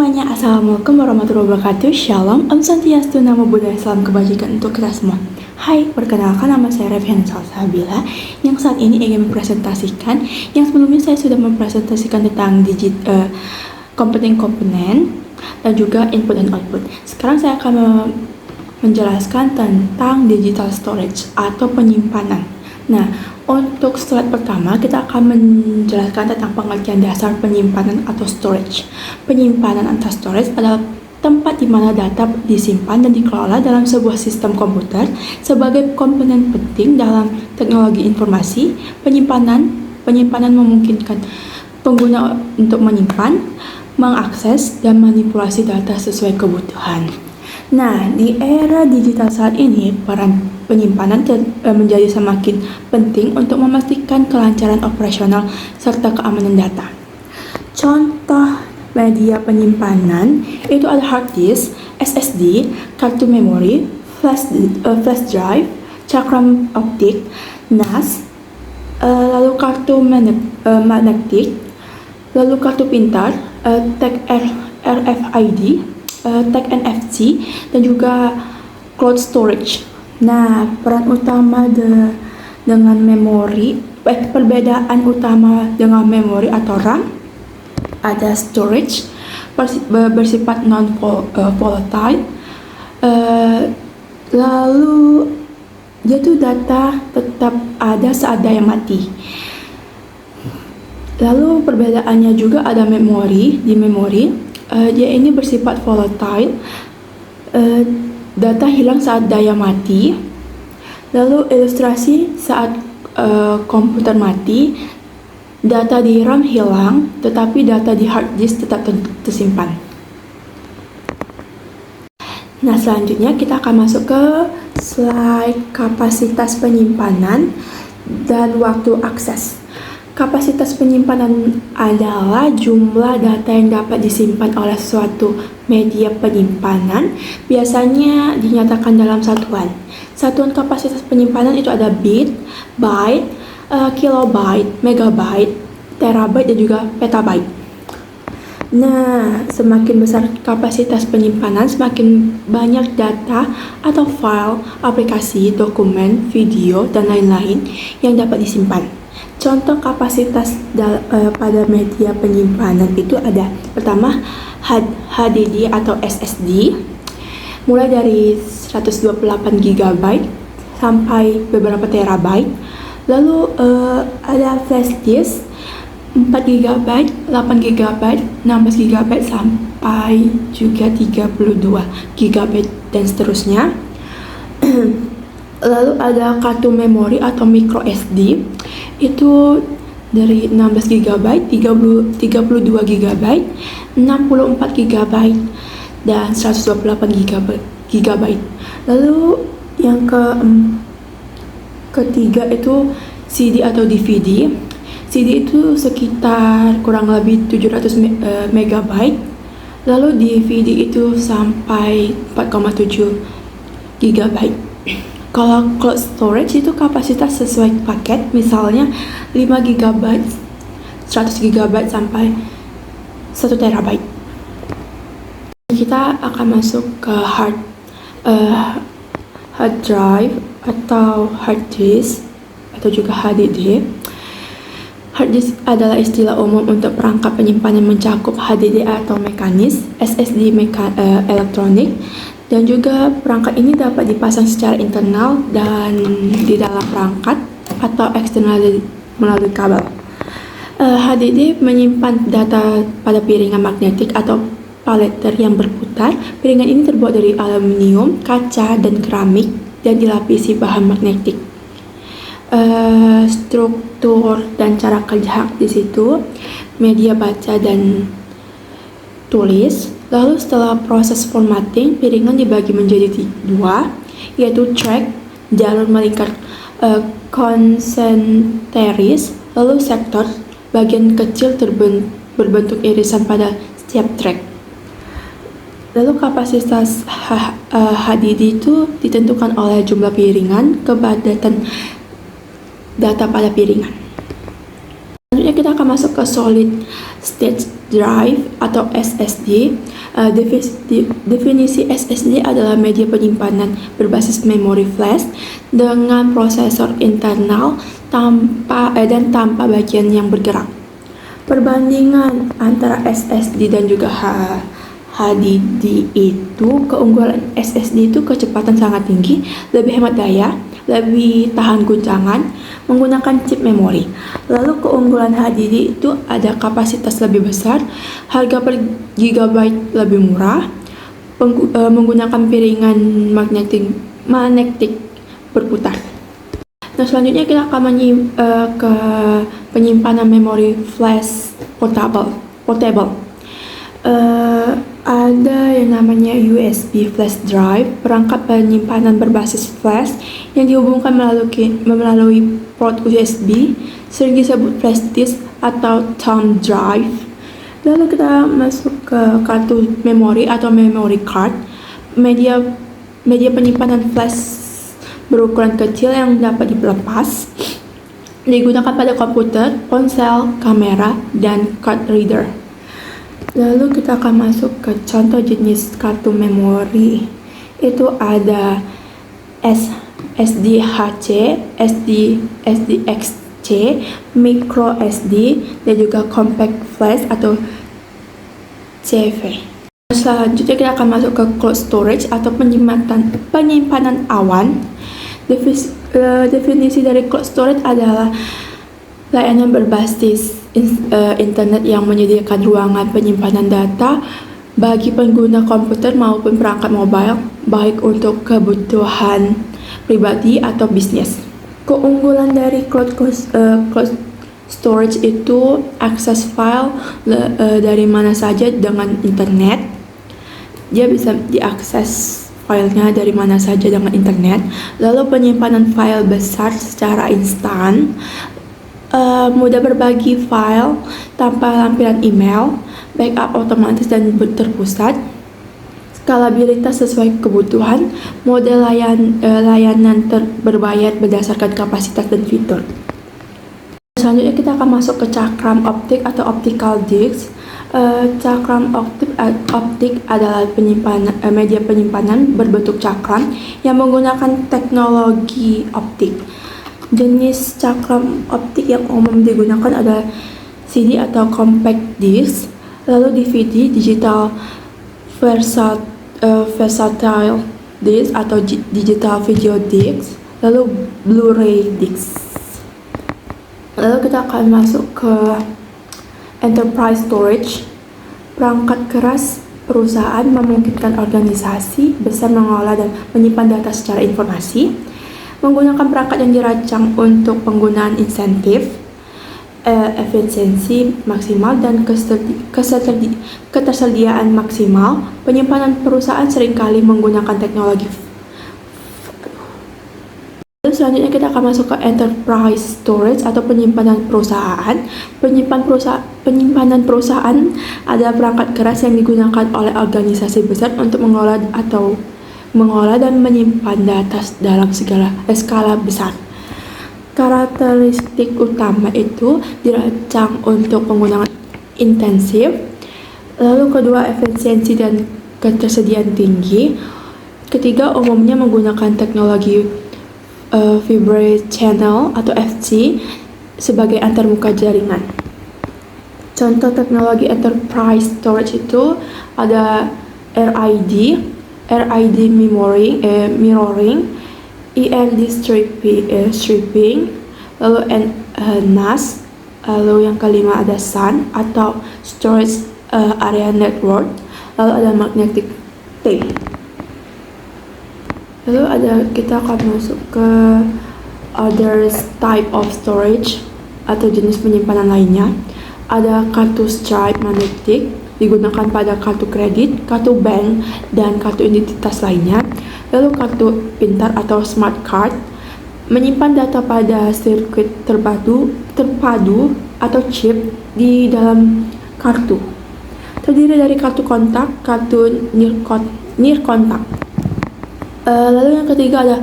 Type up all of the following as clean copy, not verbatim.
semuanya, Assalamualaikum warahmatullahi wabarakatuh. Shalom, Om Santiastu, Namo Buddhaya, salam kebajikan untuk kita semua. Hai, perkenalkan nama saya Revian Salsabila yang saat ini ingin mempresentasikan. Yang sebelumnya saya sudah mempresentasikan tentang komponen-komponen dan juga input dan output. Sekarang saya akan menjelaskan tentang digital storage atau penyimpanan. Nah, untuk slide pertama kita akan menjelaskan tentang pengertian dasar penyimpanan atau storage. Penyimpanan atau storage adalah tempat di mana data disimpan dan dikelola dalam sebuah sistem komputer sebagai komponen penting dalam teknologi informasi. Penyimpanan memungkinkan pengguna untuk menyimpan, mengakses, dan manipulasi data sesuai kebutuhan. Nah, di era digital saat ini, peran penyimpanan menjadi semakin penting untuk memastikan kelancaran operasional serta keamanan data. Contoh media penyimpanan itu ada hard disk, SSD, kartu memori, flash drive, cakram optik, NAS, lalu kartu magnetik, lalu kartu pintar, tag RFID, tag NFC, dan juga cloud storage. Nah, peran utama dengan memori, perbedaan utama dengan memori atau RAM, ada storage bersifat non-volatile, lalu yaitu data tetap ada saat daya mati. Lalu perbedaannya juga ada memori. Di memori, dia ini bersifat volatile, data hilang saat daya mati. Lalu ilustrasi saat komputer mati, data di RAM hilang, tetapi data di hard disk tetap tersimpan. Nah, selanjutnya kita akan masuk ke slide kapasitas penyimpanan dan waktu akses. Kapasitas penyimpanan adalah jumlah data yang dapat disimpan oleh suatu media penyimpanan, biasanya dinyatakan dalam satuan. Satuan kapasitas penyimpanan itu ada bit, byte, kilobyte, megabyte, terabyte, dan juga petabyte. Nah, semakin besar kapasitas penyimpanan, semakin banyak data atau file, aplikasi, dokumen, video, dan lain-lain yang dapat disimpan. Contoh kapasitas pada media penyimpanan itu ada pertama HDD atau SSD, mulai dari 128 GB sampai beberapa terabyte. Lalu ada flash disk 4 GB, 8 GB, 16 GB sampai juga 32 GB dan seterusnya. Lalu ada kartu memori atau micro SD, itu dari 16 GB, 32 GB, 64 GB, dan 128 GB. Lalu yang ketiga itu CD atau DVD. CD itu sekitar kurang lebih 700 MB. Lalu DVD itu sampai 4,7 GB. Kalau cloud storage itu kapasitas sesuai paket, misalnya 5 GB, 100 GB sampai 1 terabyte. Kita akan masuk ke hard drive atau hard disk atau juga HDD. Hard disk adalah istilah umum untuk perangkat penyimpanan mencakup HDD atau mekanis, SSD elektronik, dan juga perangkat ini dapat dipasang secara internal dan di dalam perangkat atau eksternal melalui kabel. HDD menyimpan data pada piringan magnetik atau paleter yang berputar. Piringan ini terbuat dari aluminium, kaca, dan keramik dan dilapisi bahan magnetik. Struktur dan cara kerja di situ, media baca dan tulis. Lalu setelah proses formatting, piringan dibagi menjadi dua, yaitu track, jalur melingkar konsentris, lalu sektor, bagian kecil berbentuk irisan pada setiap track. Lalu kapasitas HDD itu ditentukan oleh jumlah piringan, kepadatan data pada piringan. Selanjutnya kita akan masuk ke solid state drive atau SSD. Definisi SSD adalah media penyimpanan berbasis memori flash dengan prosesor internal dan tanpa bagian yang bergerak. Perbandingan antara SSD dan juga HDD itu, keunggulan SSD itu kecepatan sangat tinggi, lebih hemat daya, lebih tahan guncangan, menggunakan chip memori. Lalu keunggulan HDD itu ada kapasitas lebih besar, harga per gigabyte lebih murah, menggunakan piringan magnetik berputar. Nah, selanjutnya kita akan ke penyimpanan memori flash portable. Ada yang namanya USB flash drive, perangkat penyimpanan berbasis flash yang dihubungkan melalui port USB, sering disebut flash disk atau thumb drive. Lalu kita masuk ke kartu memori atau memory card, media penyimpanan flash berukuran kecil yang dapat dilepas, digunakan pada komputer, ponsel, kamera, dan card reader. Lalu kita akan masuk ke contoh jenis kartu memori. Itu ada SDHC, SDXC, micro SD, dan juga compact flash atau CV. Selanjutnya kita akan masuk ke cloud storage atau penyimpanan awan. Definisi dari cloud storage adalah layanan berbasis internet yang menyediakan ruangan penyimpanan data bagi pengguna komputer maupun perangkat mobile, baik untuk kebutuhan pribadi atau bisnis. Keunggulan dari cloud storage itu akses file dari mana saja dengan internet. Dia bisa diakses filenya dari mana saja dengan internet. Lalu penyimpanan file besar secara instan, mudah berbagi file tanpa lampiran email, backup otomatis dan terpusat, skalabilitas sesuai kebutuhan, model layanan berbayar berdasarkan kapasitas dan fitur. Selanjutnya kita akan masuk ke cakram optik atau optical disc. Cakram optik adalah media penyimpanan berbentuk cakram yang menggunakan teknologi optik. Jenis cakram optik yang umum digunakan adalah CD atau compact disc, lalu DVD, digital versatile disc atau digital video disc, lalu Blu-ray disc. Lalu kita akan masuk ke enterprise storage. Perangkat keras perusahaan memungkinkan organisasi besar mengolah dan menyimpan data secara informasi, menggunakan perangkat yang dirancang untuk penggunaan insentif, efisiensi maksimal, dan ketersediaan maksimal. Penyimpanan perusahaan seringkali menggunakan teknologi. Selanjutnya kita akan masuk ke enterprise storage atau penyimpanan perusahaan. Penyimpanan perusahaan adalah perangkat keras yang digunakan oleh organisasi besar untuk mengolah dan menyimpan data dalam skala besar. Karakteristik utama itu dirancang untuk penggunaan intensif. Lalu kedua, efisiensi dan ketersediaan tinggi. Ketiga, umumnya menggunakan teknologi fiber channel atau FC sebagai antarmuka jaringan. Contoh teknologi enterprise storage itu ada RID mirroring, END stripping, lalu NAS, lalu yang kelima ada SAN atau storage area network, lalu ada magnetic tape. Lalu kita akan masuk ke other type of storage atau jenis penyimpanan lainnya. Ada kartu stripe magnetic, digunakan pada kartu kredit, kartu bank, dan kartu identitas lainnya. Lalu kartu pintar atau smart card, menyimpan data pada sirkuit terpadu atau chip di dalam kartu. Terdiri dari kartu kontak, kartu near kontak. Lalu yang ketiga ada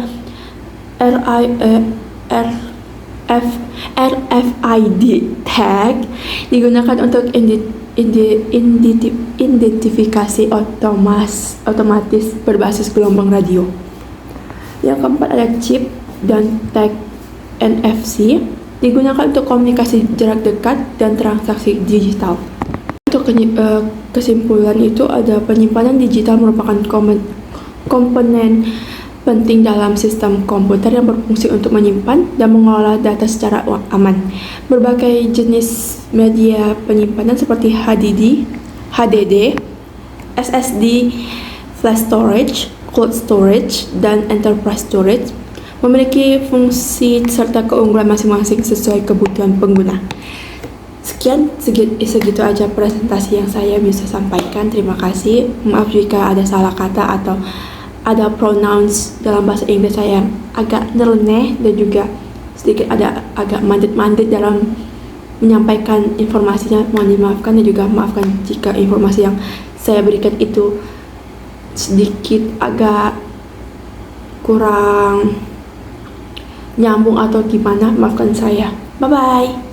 RFID tag, digunakan untuk identifikasi otomatis berbasis gelombang radio. Yang keempat ada chip dan tag NFC, digunakan untuk komunikasi jarak dekat dan transaksi digital. Untuk kesimpulan itu ada penyimpanan digital merupakan komponen penting dalam sistem komputer yang berfungsi untuk menyimpan dan mengelola data secara aman. Berbagai jenis media penyimpanan seperti HDD, SSD, flash storage, cloud storage, dan enterprise storage memiliki fungsi serta keunggulan masing-masing sesuai kebutuhan pengguna. Sekian, segitu aja presentasi yang saya bisa sampaikan. Terima kasih. Maaf jika ada salah kata atau ada pronouns dalam bahasa Inggris saya yang agak nyeleneh dan juga sedikit ada agak mandit-mandit dalam menyampaikan informasinya. Mohon dimaafkan dan juga maafkan jika informasi yang saya berikan itu sedikit agak kurang nyambung atau gimana, maafkan saya. Bye-bye.